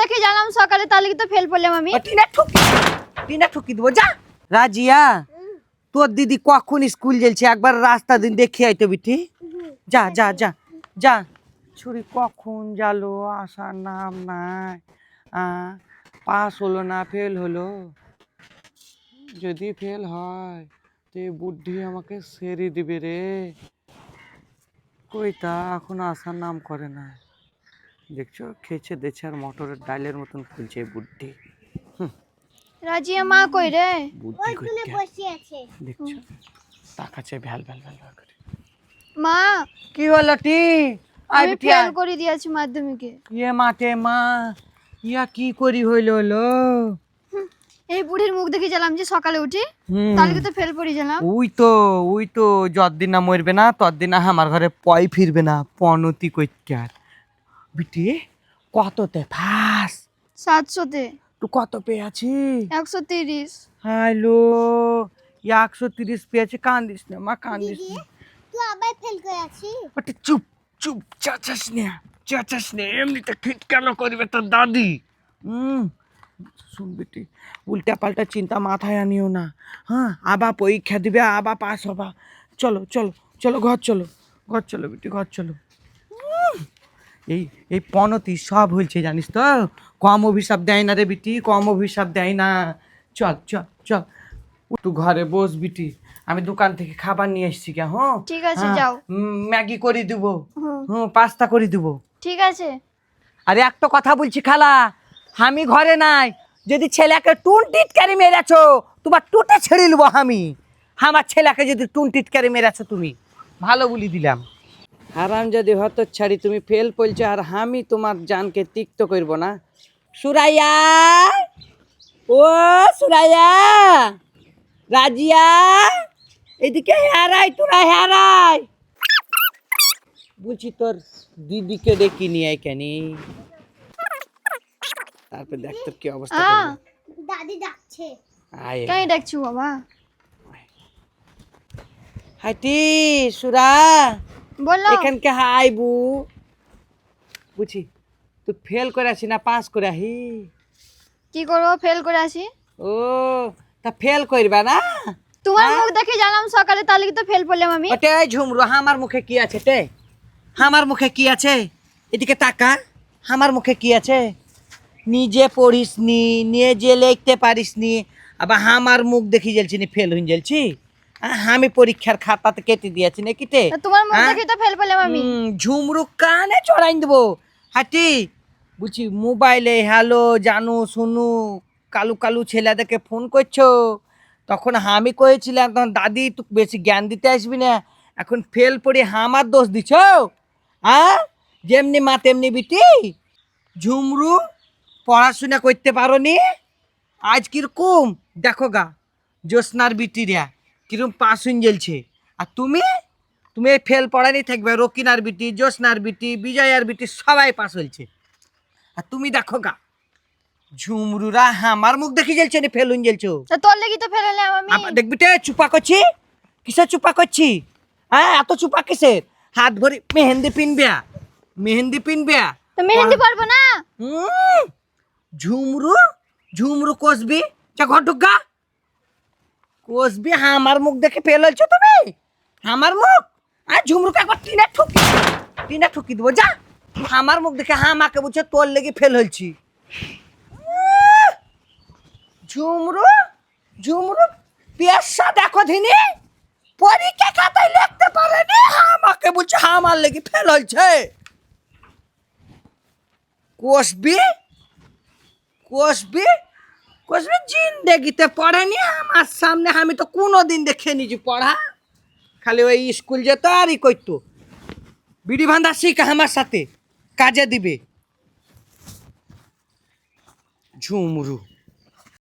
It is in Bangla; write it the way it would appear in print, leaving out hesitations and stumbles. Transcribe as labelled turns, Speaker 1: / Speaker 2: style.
Speaker 1: দেখে জানলাম সকালে, তাহলে কি তো ফেল পড়লাম আমি।
Speaker 2: টিনা ঠুকি দেবো যা। রাজিয়া তোর দিদি কখন স্কুল যাচ্ছে একবার রাস্তা দিন দেখে আইতো বিটি। যা যা যা যা। ছুরি কখন জালো, আসার নাম নাই। পাস হলো না ফেল হলো। যদি ফেল হয় তো বুদ্ধি আমাকে সেরে দিবে রে। কইতা এখন আসার নাম করে না। দেখছো খেয়েছে দেছে আর মটরের ডালের মতন ফুলছে বুদ্ধি।
Speaker 1: রাজিয়া মা কই রে?
Speaker 2: বুদ্ধি বসে আছে দেখছো, তাকাচ্ছে ভ্যাল ভ্যাল ভ্যাল ভ্যাল করে।
Speaker 1: মা
Speaker 2: কি হলো টি?
Speaker 1: আমি ফেল করে দিয়েছি মাধ্যমিকে।
Speaker 2: ইয়ে মাতে মা ইয়া কি করি হইল হলো?
Speaker 1: এই বুড়ির মুখ দেখে গেলাম যে সকালে উঠি, তাহলে কি তো ফেল পড়ে গেলাম।
Speaker 2: ওই তো যতদিন না মরবে না ততদিন না আমার ঘরে পয় ফিরবে না পনতি কইকার। বিটি কততে ফাস?
Speaker 1: 700-তে।
Speaker 2: তুই কত পেয়ে আছি?
Speaker 1: 130।
Speaker 2: হ্যালো 130 পেয়েছি। কান্দিস না মা, কান্দিস না।
Speaker 3: তুই আবার ফেল করে আছিস?
Speaker 2: ওটা চুপ চুপ, চাচাস না এমনিতে খিটকানো করবে তোর দাদি। শুন বেটি, উল্টা পাল্টা চিন্তা মাথায় আনিও না। হ্যাঁ আবার পরীক্ষা দিবে, আবার পাস হবা। চলো চলো চলো ঘর চলো বেটি ঘর চলো। এই এই পনতি সব হয়েছে জানিস তো, কম অভিশাপ দেয় না রে বিটি, কম অভিশাপ দেয় না। চল চল চল তুই ঘরে বস বিটি, আমি দোকান থেকে খাবার নিয়ে এসছি কে। হ্যাঁ
Speaker 1: ঠিক আছে যাও।
Speaker 2: ম্যাগি করে দিব, পাস্তা করে দিব।
Speaker 1: ঠিক আছে।
Speaker 2: আরে একটা কথা বলছি খালা, আমি ঘরে নাই। যদি ছেলেকে টুন টিটকারি মেরেছো তোমার টুটে ছেড়ে নেবো আমি। আমার ছেলেকে যদি টুন টিটকারি মেরেছো তুমি, ভালো বলি দিলাম। আরাম যদি হত ছাড়ি তুমি ফেল পড়ছো আর আমি তোমার জানকে তিক্ত করব না। সুরাইয়া ও সুরাইয়া, রাজিয়া এদিকে হেরাই, তোরা হেরাই বলছি। তোর দিদিকে ডেকে নিয়ে আয় কেন? তারপর দেখ তোর কি অবস্থা করবে।
Speaker 3: দাদি ডাকছে।
Speaker 2: আয়
Speaker 1: কেন ডাকছো বাবা?
Speaker 2: হাইটি সুরা
Speaker 1: বললো
Speaker 2: এখানকে হাই বু। বুঝি তুই ফেল করে আসি না পাস করে আহি?
Speaker 1: কি করবো, ফেল করে আসি।
Speaker 2: ও তা ফেল করবা না?
Speaker 1: তোমার মুখ দেখে জানলাম সকালে, তাহলে কি তো ফেল পড়লাম আমি।
Speaker 2: ওটে ঝুমরু আমার মুখে কি আছে তে? আমার মুখে কি আছে? এদিকে তাকা, আমার মুখে কি আছে? নিজে পড়িস নি, নিজে লিখতে পারিস নি, আবার আমার মুখ দেখি জ্বলছি নি ফেল হয়ে জ্বলছি। আমি পরীক্ষার খাতাতে কেটে দিয়েছি নাকি তে?
Speaker 1: তোমার মুখ দেখে তো ফেল পড়লাম আমি।
Speaker 2: ঝুমরু কানে চড়াই দেবো হাঁটি। বুঝছি মোবাইলে হ্যালো জানু শুনু কালু কালু ছেলেদেরকে ফোন করছো, তখন আমি কয়েছিলাম তখন দাদি তুই বেশি জ্ঞান দিতে আসবি না। এখন ফেল পড়ে আমার দোষ দিছ। যেমনি মা তেমনি বিটি। ঝুমরু পড়াশোনা করতে পারো নি, আজ কিরকম দেখো গা জ্যোৎস্নার বিটিরা কিরকম পাস হয়ে জ্বলছে। আর তুমি তুমি এই ফেল পড়ানি থাকবে, রকিনার বিটি, জ্যোৎস্নার বিটি, বিজয়ার বিটি সবাই পাস হয়েছে। আর তুমি দেখো গা ঝুমরুরা আমার মুখ দেখি জ্বলছে না ফেল হয়ে জ্বলছো।
Speaker 1: তোর লেগে তো ফেল হলাম আমি।
Speaker 2: দেখবি তে চুপা করছি, কিসের চুপা করছি? এত চুপা কিসের? হাত ভরি মেহেন্দি পিনবে, মেহেন্দি পিনবে।
Speaker 1: তো মেহেন্দি পারবো না।
Speaker 2: ঝুমরু ঝুমরু কষবি, চা ঘর ঢুকা কষবি। আমার মুখ দেখে ফেল হয়েছো তুমি, আমার মুখ। আর ঝুমরুকে একবার টিনা ঠুকি দেবো যা। আমার মুখ দেখে আমাকে বলছে তোর লেগে ফেল হয়েছি। ঝুমরু ঝুমরু পেশা দেখো ধিনি, পরীক্ষা খাতায় লিখতে পারেনি, আমাকে বলছে আমার লেগে ফেল হয়েছে। কষবি কষবি কষবি, জিন্দেগিতে পড়েনি আমার সামনে। আমি তো কোনো দিন দেখে নিছি পড়া, খালি ওই স্কুল যেত আর ই করতো। বিড়ি বান্ধা শিখা আমার সাথে কাজে দিবে। ঝুমরু